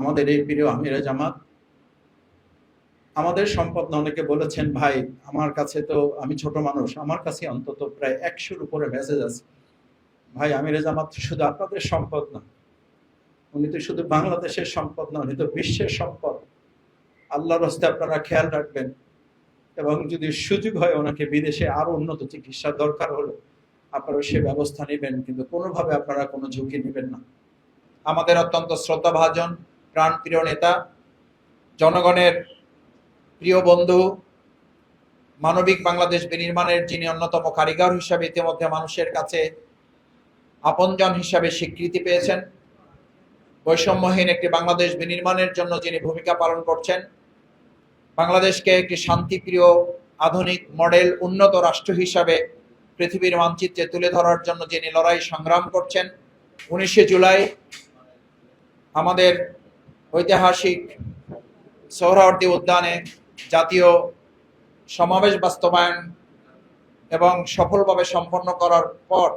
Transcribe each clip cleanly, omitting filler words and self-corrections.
আমাদের এই প্রিয় আমিরে জামাত আমাদের সম্পদ না। অনেকে বলেছেন ভাই আমার কাছে তো, আমি ছোট মানুষ, আমার কাছে অন্তত প্রায় 100-র উপরে মেসেজ আছে। ভাই আমিরে জামাত শুধু আপনাদের সম্পদ না, উনি তো শুধু বাংলাদেশের সম্পদ না, উনি তো বিশ্বের সম্পদ। আল্লাহর হস্তে আপনারা খেয়াল রাখবেন, এবং যদি সুযোগ হয় ওনাকে বিদেশে আরো উন্নত চিকিৎসা দরকার হলে আপনারা সে ব্যবস্থা নেবেন, কিন্তু কোনোভাবে আপনারা কোনো ঝুঁকি নেবেন না। আমাদের অত্যন্ত শ্রদ্ধাভাজন প্রাণ প্রিয় নেতা, জনগণের প্রিয় বন্ধু, মানবিক বাংলাদেশ বিনির্মাণের যিনি অন্যতম কারিগর হিসাবে ইতিমধ্যে মানুষের কাছে আপনজন হিসাবে স্বীকৃতি পেয়েছেন, বৈষম্যহীন একটি বাংলাদেশ বিনির্মাণের জন্য যিনি ভূমিকা পালন করছেন, বাংলাদেশকে একটি শান্তিপ্রিয় আধুনিক মডেল উন্নত রাষ্ট্র হিসাবে পৃথিবীর মানচিত্রে তুলে ধরার জন্য যিনি লড়াই সংগ্রাম করছেন, 19শে জুলাই আমাদের ঐতিহাসিক সোহরাওয়ার্দী উদ্যানে জাতীয় সমাবেশ বাস্তবায়ন এবং সফলভাবে সম্পন্ন করার পর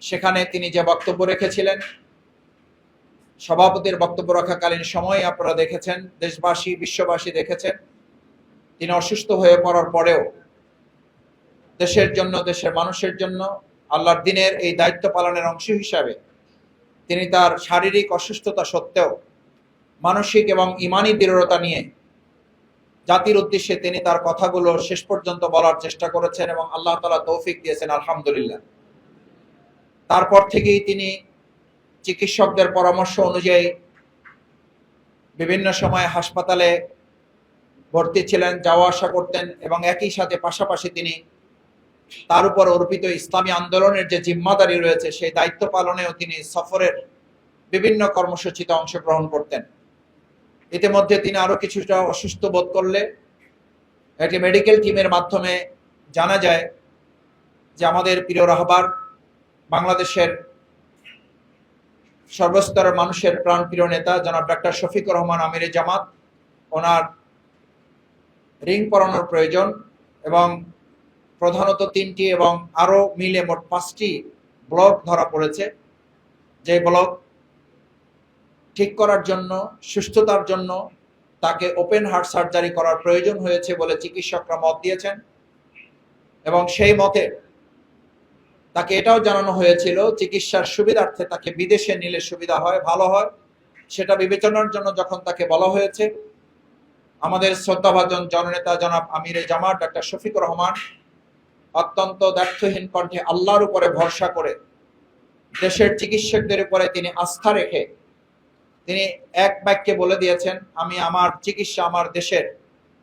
সেখানে তিনি যে বক্তব্য রেখেছিলেন, সভাপতির বক্তব্য রাখাকালীন সময় আপনারা দেখেছেন, দেশবাসী বিশ্ববাসী দেখেছেন, তিনি অসুস্থ হয়ে পড়ার পরেও দেশের জন্য, দেশের মানুষের জন্য, আল্লাহর দ্বীনের এই দায়িত্ব পালনের অংশ হিসাবে তিনি তার শারীরিক অসুস্থতা সত্ত্বেও মানসিক এবং ইমানি দৃঢ়তা নিয়ে জাতির উদ্দেশ্যে তিনি তার কথাগুলো শেষ পর্যন্ত বলার চেষ্টা করেছেন এবং আল্লাহ তাআলা তৌফিক দিয়েছেন, আলহামদুলিল্লাহ। তারপর থেকেই তিনি চিকিৎসকদের পরামর্শ অনুযায়ী বিভিন্ন সময় হাসপাতালে ভর্তি ছিলেন, যাওয়া আসা করতেন, এবং একই সাথে পাশাপাশি তিনি তার উপর অর্পিত ইসলামী আন্দোলনের যে জিম্মাদারি রয়েছে সেই দায়িত্ব পালনেও তিনি সফরের বিভিন্ন কর্মসূচিতে অংশগ্রহণ করতেন। ইতিমধ্যে তিনি আরো কিছুটা অসুস্থ বোধ করলে একটি মেডিকেল টিমের মাধ্যমে জানা যায় যে আমাদের প্রিয় রাহবার, বাংলাদেশের সর্বস্তরের মানুষের প্রাণপ্রিয় নেতা জনাব ডাক্তার শফিকুর রহমান আমিরে জামাত, ওনার রিং পরানোর প্রয়োজন, এবং প্রধানত 3টি এবং আরো মিলে মোট 5টি ব্লক ধরা পড়েছে। যে ব্লক ঠিক করার জন্য, সুস্থতার জন্য তাকে ওপেন হার্ট সার্জারি করার প্রয়োজন হয়েছে বলে চিকিৎসকরা মত দিয়েছেন, এবং সেই মতে তাকে এটাও জানানো হয়েছিল চিকিৎসার সুবিধার্থে তাকে বিদেশে নিলে সুবিধা হয়, ভালো হয়। সেটা বিবেচনার জন্য যখন তাকে বলা হয়েছে, আমাদের শ্রদ্ধাভাজন জননেতা জনাব আমিরে জামাত ডাক্তার শফিকুর রহমান অত্যন্ত দ্ব্যর্থহীন কণ্ঠে আল্লাহর উপরে ভরসা করে, দেশের চিকিৎসকদের উপরে তিনি আস্থা রেখে তিনি এক বাক্যে বলে দিয়েছেন, আমি আমার চিকিৎসা আমার দেশের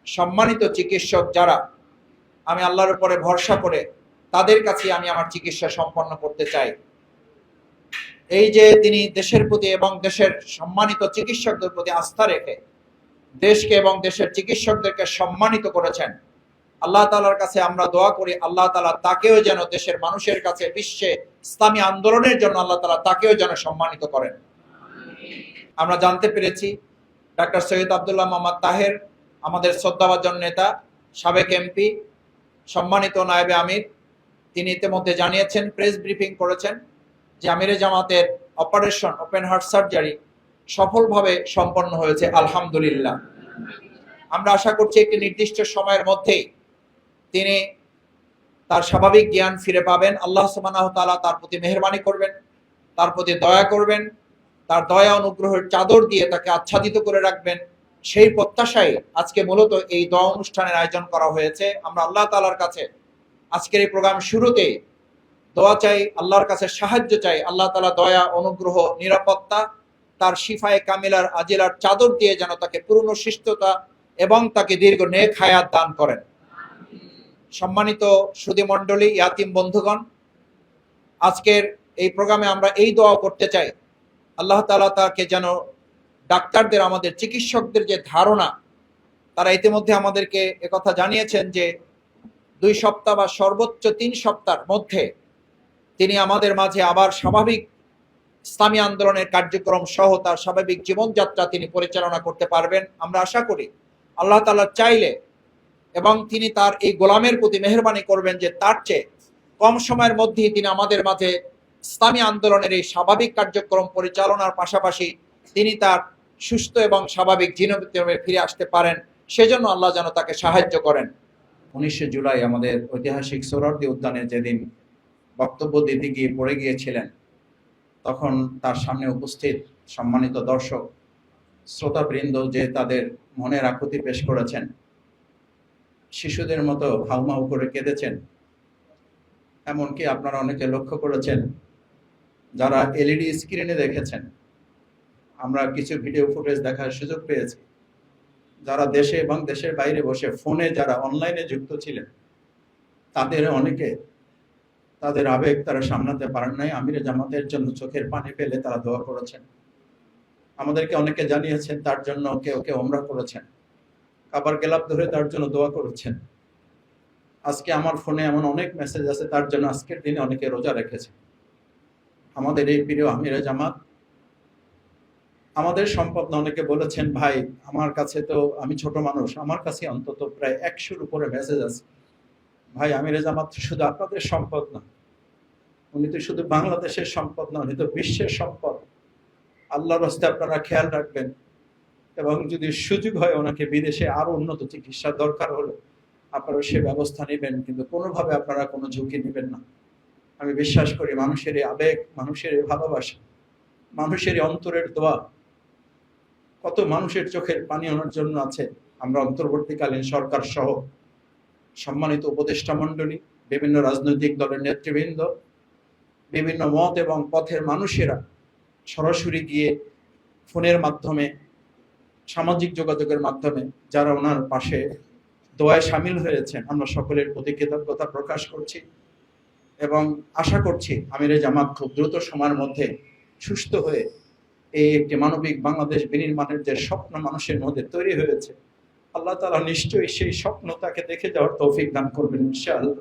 সম্মানিত চিকিৎসক যারা, আমি আল্লাহর উপরে ভরসা করে তাদের কাছে আমি আমার চিকিৎসা সম্পন্ন করতে চাই। এই যে তিনি দেশের প্রতি এবং দেশের সম্মানিত চিকিৎসকদের প্রতি আস্থা রেখে দেশকে এবং দেশের চিকিৎসকদেরকে সম্মানিত করেছেন, আল্লাহ তাআলার কাছে আমরা দোয়া করি আল্লাহ তাআলা তাকেও যেন দেশের মানুষের কাছে বিশ্বে ইসলামী আন্দোলনের জন্য আল্লাহ তাআলা তাকেও যেন সম্মানিত করেন। আমরা জানতে পেরেছি ডাক্তার সৈয়দ আব্দুল্লাহ মোহাম্মদ তাহের, আমাদের শ্রদ্ধাভাজন নেতা, সাবেক এমপি, সম্মানিত নায়েবে আমির, তিনি ইতিমধ্যে জানিয়েছেন, প্রেস ব্রিফিং করেছেন যে আমিরে জামাতের অপারেশন ওপেন হার্ট সার্জারি সফলভাবে সম্পন্ন হয়েছে, আলহামদুলিল্লাহ। আমরা আশা করছি একটি নির্দিষ্ট সময়ের মধ্যেই তিনি তার স্বাভাবিক জ্ঞান ফিরে পাবেন। আল্লাহ সুবহানাহু ওয়া তাআলা তার প্রতি মেহেরবানি করবেন, তার প্রতি দয়া করবেন, তার দয়া অনুগ্রহের চাদর দিয়ে তাকে আচ্ছাদিত করে রাখবেন। সেই প্রত্যাশায় আজকে মূলত এই দোয়া অনুষ্ঠানের আয়োজন করা হয়েছে। আমরা আল্লাহ তাআলার কাছে আজকের এই প্রোগ্রাম শুরুতে দোয়া চাই, আল্লাহর কাছে সাহায্য চাই, আল্লাহ তাআলা দয়া, অনুগ্রহ, নিরাপত্তা, তার শিফায়ে কামিলার আজিলার চাদর দিয়ে যেন তাকে পূর্ণ সুস্থতা এবং তাকে দীর্ঘ নেক হায়াত দান করেন। সম্মানিত সুধী মণ্ডলী, ইয়াতিম বন্ধুগণ, আজকের এই প্রোগ্রামে আমরা এই দোয়া করতে চাই, আল্লাহ তাআলা তাকে যেন ডাক্তারদের, আমাদের চিকিৎসকদের যে ধারণা, তারা ইতিমধ্যে আমাদেরকে একথা জানিয়েছেন যে 2 সপ্তাহ বা সর্বোচ্চ 3 সপ্তাহের মধ্যে তিনি আমাদের মাঝে আবার স্বাভাবিক ইসলামী আন্দোলনের কার্যক্রম সহ তার স্বাভাবিক জীবনযাত্রা তিনি পরিচালনা করতে পারবেন। আমরা আশা করি আল্লাহ তাআলা চাইলে, এবং তিনি তার এই গোলামের প্রতি মেহেরবানি করবেন যে তার চেয়ে কম সময়ের মধ্যেই তিনি আমাদের মাঝে ইসলামী আন্দোলনের এই স্বাভাবিক কার্যক্রম পরিচালনার পাশাপাশি তিনি তার সুস্থ এবং স্বাভাবিক জীবনে ফিরে আসতে পারেন, সেজন্য আল্লাহ যেন তাকে সাহায্য করেন। 19 জুলাই আমাদের ঐতিহাসিক সোহরাওয়ার্দী উদ্যানে যেদিন বক্তব্য দিতে গিয়ে পড়ে গিয়েছিলেন, তখন তার সামনে উপস্থিত সম্মানিত দর্শক শ্রোতাবৃন্দ যে তাদের মনের আকুতি পেশ করেছেন, শিশুদের মতো হাউমাউ করে কেঁদেছেন। এমনকি আপনারা অনেকে লক্ষ্য করেছেন, যারা এলইডি স্ক্রিনে দেখেছেন, আমরা কিছু ভিডিও ফুটেজ দেখার সুযোগ পেয়েছি, যারা দেশে এবং দেশের বাইরে বসে ফোনে যারা অনলাইনে যুক্ত ছিলেন, তাদের অনেকে তাদের আবেগ তারা সামলাতে পারেন নাই। আমিরে জামাতের জন্য চোখের পানি ফেলে তারা দোয়া করেছেন। আমাদেরকে অনেকে জানিয়েছেন তার জন্য কেউ কেউ ওমরা করেছেন, কাবার গেলাপ ধরে তার জন্য দোয়া করেছেন। আজকে আমার ফোনে এমন অনেক মেসেজ আছে তার জন্য আজকের দিনে অনেকে রোজা রেখেছে। আমাদের এই প্রিয় আমিরে জামাত আমাদের সম্পদ না। অনেকে বলেছেন, ভাই আমার কাছে তো, আমি ছোট মানুষ, আমার কাছে অন্তত প্রায় 100-র উপরে মেসেজ আছে। ভাই আমিরে জামাত শুধু আপনাদের সম্পদ না, উনি তো শুধু বাংলাদেশের সম্পদ না, উনি তো বিশ্বের সম্পদ। আল্লাহর রাস্তায় আপনারা খেয়াল রাখবেন, এবং যদি সুযোগ হয় ওনাকে বিদেশে আরো উন্নত চিকিৎসার দরকার হলে আপনারা সে ব্যবস্থা নেবেন, কিন্তু কোনোভাবে আপনারা কোনো ঝুঁকি নেবেন না। আমি বিশ্বাস করি মানুষের এই আবেগ, মানুষের এই ভালোবাসা, মানুষের এই অন্তরের দোয়া কত মানুষের চোখের পানি আনার জন্য আছে। আমরা অন্তর্বর্তীকালীন সরকার সহ সম্মানিত উপদেষ্টা মণ্ডলী, বিভিন্ন রাজনৈতিক দলের নেতৃবৃন্দ, বিভিন্ন মত এবং পথের মানুষেরা সরাসরি গিয়ে ফোনের মাধ্যমে, সামাজিক যোগাযোগের মাধ্যমে যারা ওনার পাশে দোয়ায় সামিল হয়েছেন, আমরা সকলের প্রতি কৃতজ্ঞতা প্রকাশ করছি এবং আশা করছি আমিরে জামাত খুব দ্রুত সময়ের মধ্যে সুস্থ হয়ে এই একটি মানবিক বাংলাদেশ বিনির্মাণের যে স্বপ্ন মানুষের মধ্যে তৈরি হয়েছে, আল্লাহ তাআলা নিশ্চয়ই সেই স্বপ্ন তাকে দেখে যাওয়ার তৌফিক দান করবেন ইনশাআল্লাহ।